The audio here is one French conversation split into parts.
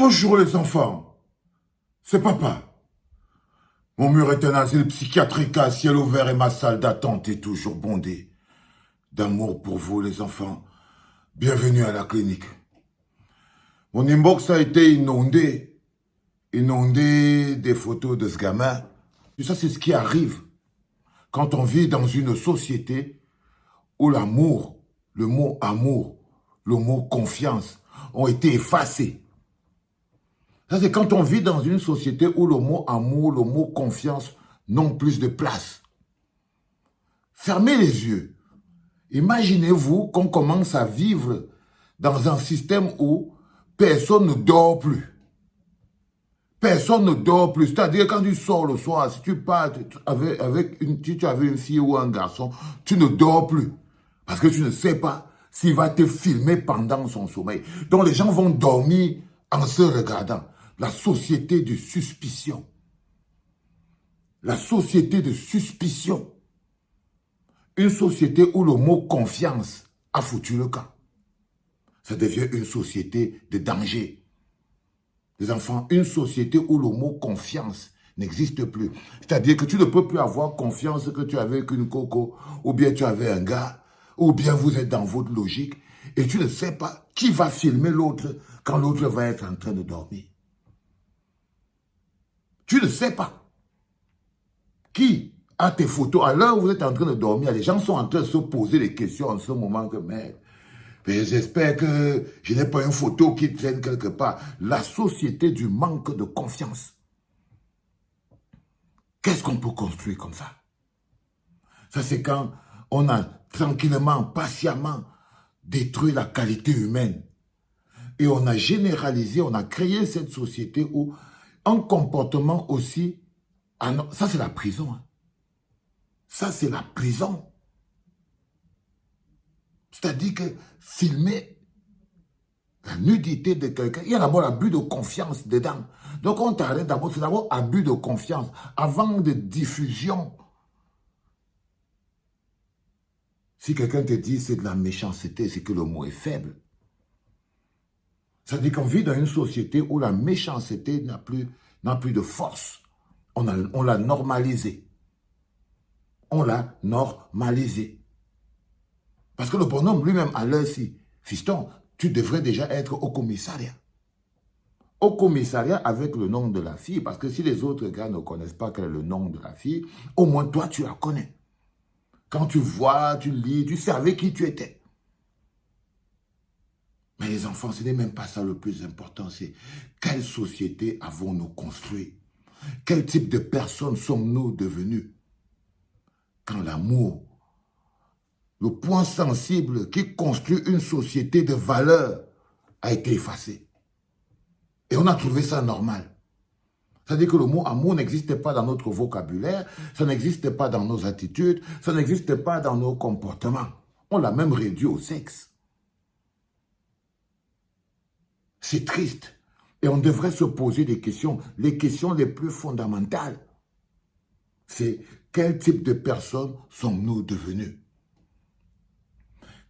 Bonjour les enfants, c'est papa. Mon mur est un asile psychiatrique à ciel ouvert et ma salle d'attente est toujours bondée. D'amour pour vous les enfants, bienvenue à la clinique. Mon inbox a été inondé des photos de ce gamin. Et ça c'est ce qui arrive quand on vit dans une société où l'amour, le mot amour, le mot confiance ont été effacés. Ça, c'est quand on vit dans une société où le mot amour, le mot confiance n'ont plus de place. Fermez les yeux. Imaginez-vous qu'on commence à vivre dans un système où personne ne dort plus. Personne ne dort plus. C'est-à-dire quand tu sors le soir, si tu pars si tu avais une fille ou un garçon, tu ne dors plus. Parce que tu ne sais pas s'il va te filmer pendant son sommeil. Donc les gens vont dormir en se regardant. La société de suspicion. La société de suspicion. Une société où le mot confiance a foutu le camp. Ça devient une société de danger. Les enfants, une société où le mot confiance n'existe plus. C'est-à-dire que tu ne peux plus avoir confiance que tu avais avec une coco, ou bien tu avais un gars, ou bien vous êtes dans votre logique, et tu ne sais pas qui va filmer l'autre quand l'autre va être en train de dormir. Tu ne sais pas qui a tes photos. À l'heure où vous êtes en train de dormir, les gens sont en train de se poser des questions en ce moment que, merde, mais j'espère que je n'ai pas une photo qui traîne quelque part. La société du manque de confiance. Qu'est-ce qu'on peut construire comme ça? Ça, c'est quand on a tranquillement, patiemment détruit la qualité humaine. Et on a généralisé, on a créé cette société où un comportement aussi... Ah non, ça, c'est la prison. Hein. Ça, c'est la prison. C'est-à-dire que filmer la nudité de quelqu'un, il y a d'abord l'abus de confiance dedans. Donc, on t'arrête d'abord, c'est d'abord abus de confiance. Avant de diffusion, si quelqu'un te dit c'est de la méchanceté, c'est que le mot est faible. C'est-à-dire qu'on vit dans une société où la méchanceté n'a plus de force. On l'a normalisé. On l'a normalisé. Parce que le bonhomme lui-même, à l'heure-ci, fiston, tu devrais déjà être au commissariat. Au commissariat avec le nom de la fille, parce que si les autres gars ne connaissent pas quel est le nom de la fille, au moins toi, tu la connais. Quand tu vois, tu lis, tu savais qui tu étais. Mais les enfants, ce n'est même pas ça le plus important, c'est quelle société avons-nous construit? Quel type de personnes sommes-nous devenus? Quand l'amour, le point sensible qui construit une société de valeurs, a été effacé. Et on a trouvé ça normal. C'est-à-dire que le mot amour n'existe pas dans notre vocabulaire, ça n'existe pas dans nos attitudes, ça n'existe pas dans nos comportements. On l'a même réduit au sexe. C'est triste. Et on devrait se poser des questions. Les questions les plus fondamentales, c'est quel type de personnes sommes-nous devenus?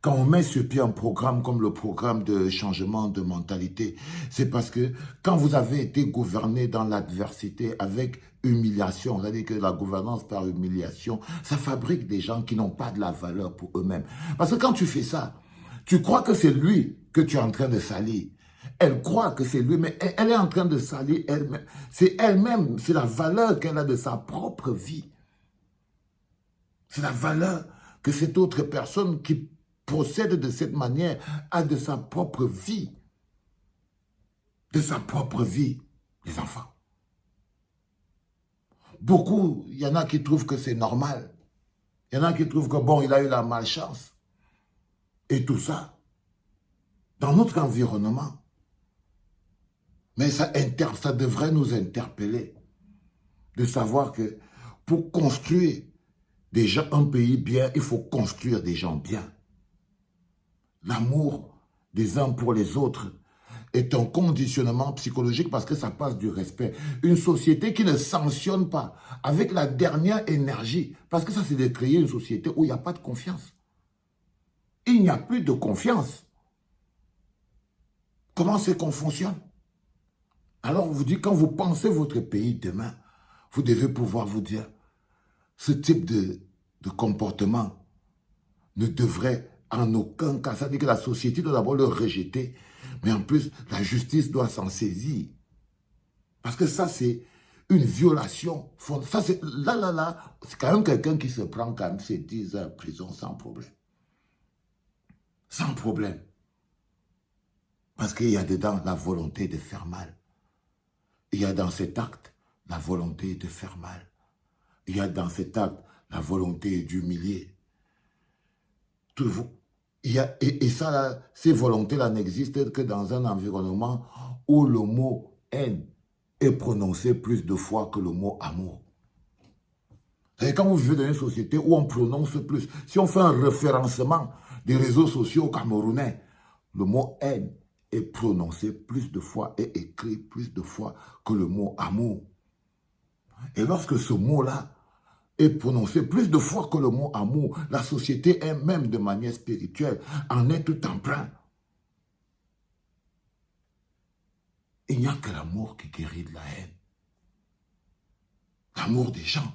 Quand on met sur pied un programme comme le programme de changement de mentalité, c'est parce que quand vous avez été gouverné dans l'adversité avec humiliation, c'est-à-dire que la gouvernance par humiliation, ça fabrique des gens qui n'ont pas de la valeur pour eux-mêmes. Parce que quand tu fais ça, tu crois que c'est lui que tu es en train de salir. Elle croit que c'est lui, mais elle est en train de salir elle-même. C'est elle-même, c'est la valeur qu'elle a de sa propre vie. C'est la valeur que cette autre personne qui procède de cette manière a de sa propre vie. De sa propre vie, les enfants. Beaucoup, il y en a qui trouvent que c'est normal. Il y en a qui trouvent que bon, il a eu la malchance. Et tout ça, dans notre environnement. Mais ça devrait nous interpeller de savoir que pour construire un pays bien, il faut construire des gens bien. L'amour des uns pour les autres est un conditionnement psychologique parce que ça passe du respect. Une société qui ne sanctionne pas avec la dernière énergie, parce que ça c'est de créer une société où il n'y a pas de confiance. Il n'y a plus de confiance. Comment c'est qu'on fonctionne? Alors, on vous dit, quand vous pensez votre pays demain, vous devez pouvoir vous dire, ce type de comportement ne devrait en aucun cas, ça veut dire que la société doit d'abord le rejeter, mais en plus, la justice doit s'en saisir. Parce que ça, c'est une violation. Ça, c'est c'est quand même quelqu'un qui se prend quand même ses 10 heures en prison sans problème. Sans problème. Parce qu'il y a dedans la volonté de faire mal. Il y a dans cet acte la volonté de faire mal. Il y a dans cet acte la volonté d'humilier. Et ça, là, ces volontés-là n'existent que dans un environnement où le mot haine est prononcé plus de fois que le mot amour. Et quand vous vivez dans une société où on prononce plus, si on fait un référencement des réseaux sociaux camerounais, le mot haine est prononcé plus de fois et écrit plus de fois que le mot amour. Et lorsque ce mot-là est prononcé plus de fois que le mot amour, la société elle-même de manière spirituelle en est tout en plein. Il n'y a que l'amour qui guérit de la haine. L'amour des gens.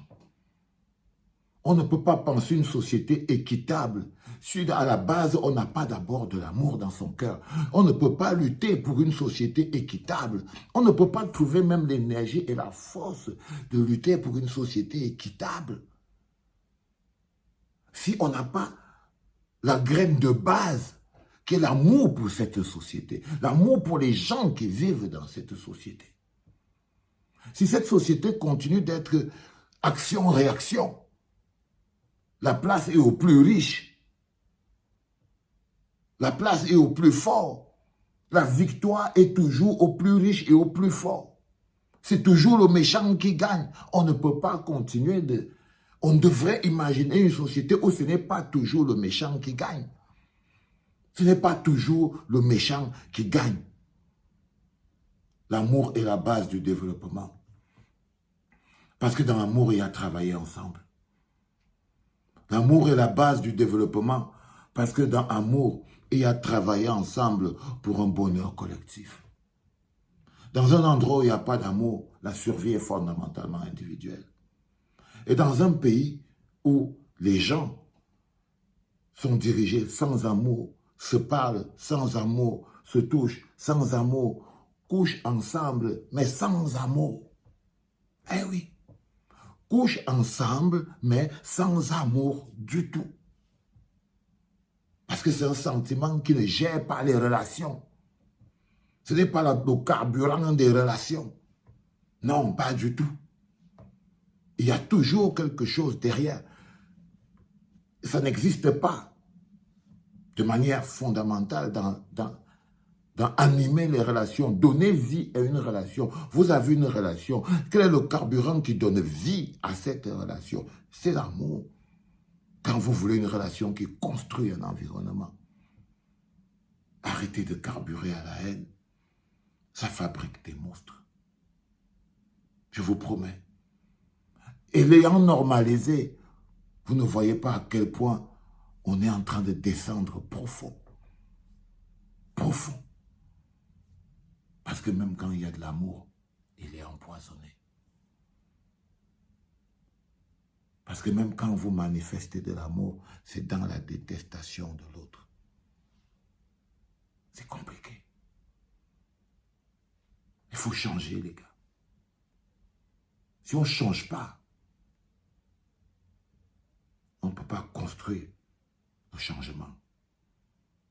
On ne peut pas penser une société équitable si à la base on n'a pas d'abord de l'amour dans son cœur. On ne peut pas lutter pour une société équitable. On ne peut pas trouver même l'énergie et la force de lutter pour une société équitable si on n'a pas la graine de base qui est l'amour pour cette société, l'amour pour les gens qui vivent dans cette société. Si cette société continue d'être action-réaction, la place est au plus riche, la place est au plus fort, la victoire est toujours au plus riche et au plus fort. C'est toujours le méchant qui gagne. On ne peut pas continuer de... On devrait imaginer une société où ce n'est pas toujours le méchant qui gagne. Ce n'est pas toujours le méchant qui gagne. L'amour est la base du développement. Parce que dans l'amour, il y a travailler ensemble. L'amour est la base du développement. Parce que dans l'amour, il y a travailler ensemble pour un bonheur collectif. Dans un endroit où il n'y a pas d'amour, la survie est fondamentalement individuelle. Et dans un pays où les gens sont dirigés sans amour, se parlent sans amour, se touchent sans amour, couchent ensemble, mais sans amour. Eh oui, couchent ensemble, mais sans amour du tout. Parce que c'est un sentiment qui ne gère pas les relations. Ce n'est pas le carburant des relations. Non, pas du tout. Il y a toujours quelque chose derrière. Ça n'existe pas de manière fondamentale dans animer les relations, donner vie à une relation. Vous avez une relation. Quel est le carburant qui donne vie à cette relation? C'est l'amour. Quand vous voulez une relation qui construit un environnement, arrêtez de carburer à la haine. Ça fabrique des monstres. Je vous promets. Et l'ayant normalisé, vous ne voyez pas à quel point on est en train de descendre profond. Profond. Parce que même quand il y a de l'amour, il est empoisonné. Parce que même quand vous manifestez de l'amour, c'est dans la détestation de l'autre. C'est compliqué. Il faut changer, les gars. Si on ne change pas, on ne peut pas construire le changement.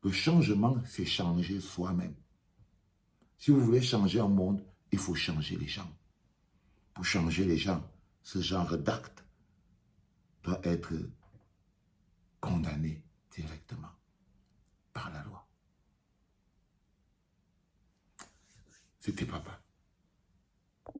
Le changement, c'est changer soi-même. Si vous voulez changer un monde, il faut changer les gens. Pour changer les gens, ce genre d'acte doit être condamné directement par la loi. C'était papa.